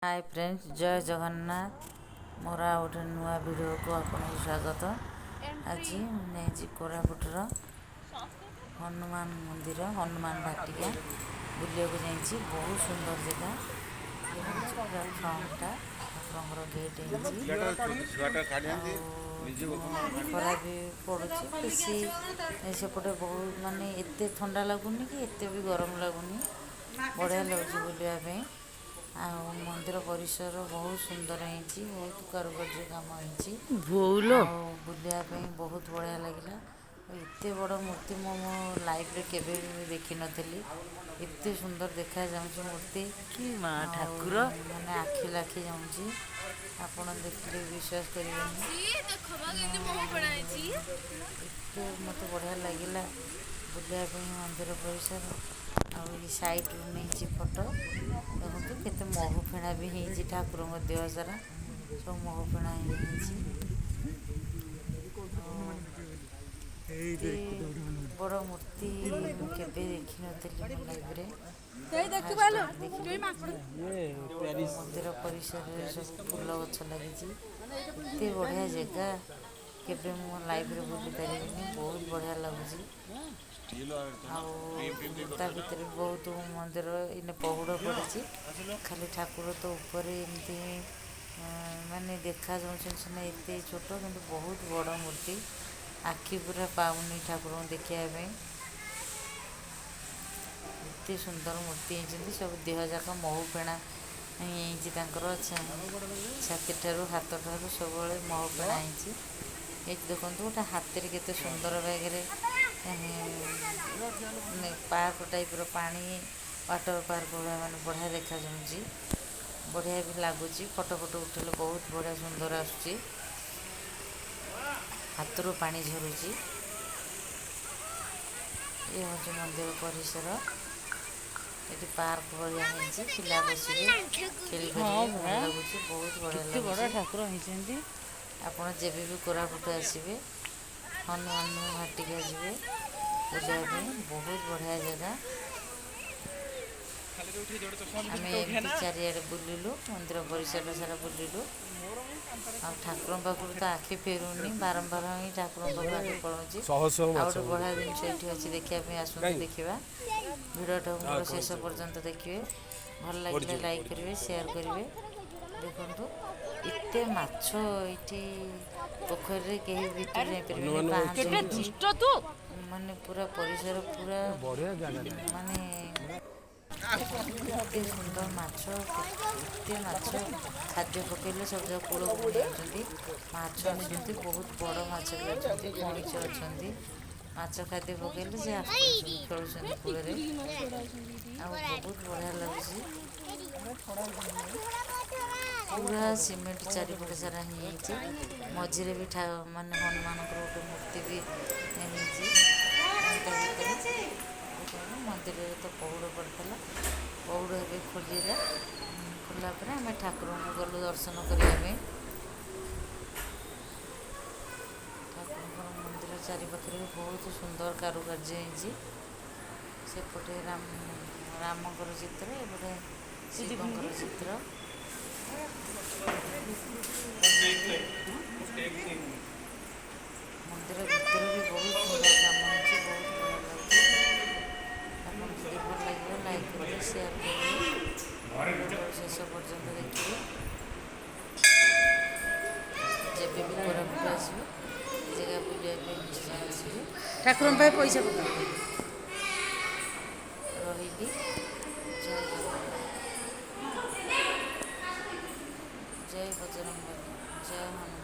Hi friends, जय जगन्नाथ। मोर आ गोटे नुआ वीडियो को आपको स्वागत। आज नहीं कोरापुटर हनुमान मंदिर हनुमान भाटिका बुलिया को जाइए। बहुत सुंदर जगह पूरा फ्रंटा ठाकुर गेट खरा भी पड़ुଛି बेसी सेपटे बहुत माने एते ठंडा लगुनि कि एते भी गरम लगुनि। बढ़िया लगुच बुलिया मंदिर परिसर बहुत सुंदर है। बहुत कारुकार्य काम है। बुलिया बहुत बढ़िया लगे। एते बड़ मूर्ति मो लाइफ रे केबे भी देखी नथिली। एते सुंदर देखा जाउची मूर्ति कि मां ठाकुर माने आखि लाखी जाउची। आपण देखले विश्वास करिवेनी। एते मते बढ़िया लगिला बुलिया मंदिर परिसर। साइड नहीं फोटो देखो केते महु फेणा भी है। ठाकुर देह सारा सब महु फेणा बड़ मूर्ति केबे देखी नथिली लाइफ रे। मंदिर परिसर सब फूल गछ लगी। एते बढ़िया जगह केबे मो लाइफ रे बुली पारिनी। बहुत बढ़िया लगुची। ता भीतर बहुत मंदिर इन पहुड़ पड़ी। खाली ठाकुर तो ऊपर एमती माने देखा जाना एत छोट कि बहुत बड़ मूर्ति। आखि पूरा पाऊनी ठाकुर देखा। एत सुंदर मूर्ति होती सब देह जाक महु फेणा छाती ठारू हाथ ठारू सब महु फेणा ये देखो गोटे हाथ में केते सुंदर बैगरे पार्क टाइप पानी वाटर पार्क मैंने बढ़िया देखा जाऊँगी। बढ़िया भी लगुच। फोटो फोटो उठेले बहुत बढ़िया सुंदर आसुची। हाथ रू पानी झरुची। ये हूँ मंदिर परिसर। ये पार्क बढ़िया पिला बसिए खेल लगुच। बहुत बढ़िया ठाकुर होती। आपड़ जब भी कोरापुट आसबे हनुमान भाटिका जी बुझा बहुत बढ़िया जगह। आम एमती चारिड़े बुलिलु मंदिर परिसर सारा बुलिलु। ठाकुर पाखु तो आखि फेरुनी बारंबार ही ठाकुर पाखु आखि पलाऊँगी। गोटे बढ़िया जिनस ये अच्छी देखापी आसते देखा। भिडियोटा मोर शेष पर्यंत देखिए। भल लगे लाइक करेंगे शेयर करेंगे। देखो एते माछ ये पोखरी कहीं भीतर जापर माने पूरा परिसर पूरा माने एते सुंदर माछ एते माछ खाद्य पकड़े सब जगह कूल को जाती। माछ अच्छे बहुत बड़ माछ भी अच्छा कईच अच्छा माछ खाद्य पकड़े से खेल कूल बहुत बढ़िया लगे। पूरा सीमेंट चारिपटे सारा मझे भी माने हनुमान गोटे मूर्ति भी मंदिर तो पहुड़ पड़ता। पहुड़ ए खोलिला खोला आम ठाकुर को गलु दर्शन करने। ठाकुर मंदिर चारिपाखे बहुत सुंदर कारुकार्य सेपटे रामकर चित्र एपटे शिवकर चित्र। मंदिर भीतर भी बहुत सुंदर काम होती। बहुत बढ़िया लगे। भल लगे लाइक करेंगे शेयर करेंगे शेष पर्यंत देखिए। जब भी कोरापुट आसबे जगह बुलाया निश्चय आसबे। ठाकुर पैसा पकड़ रही। जय बजरंग बली। जय हनुमान।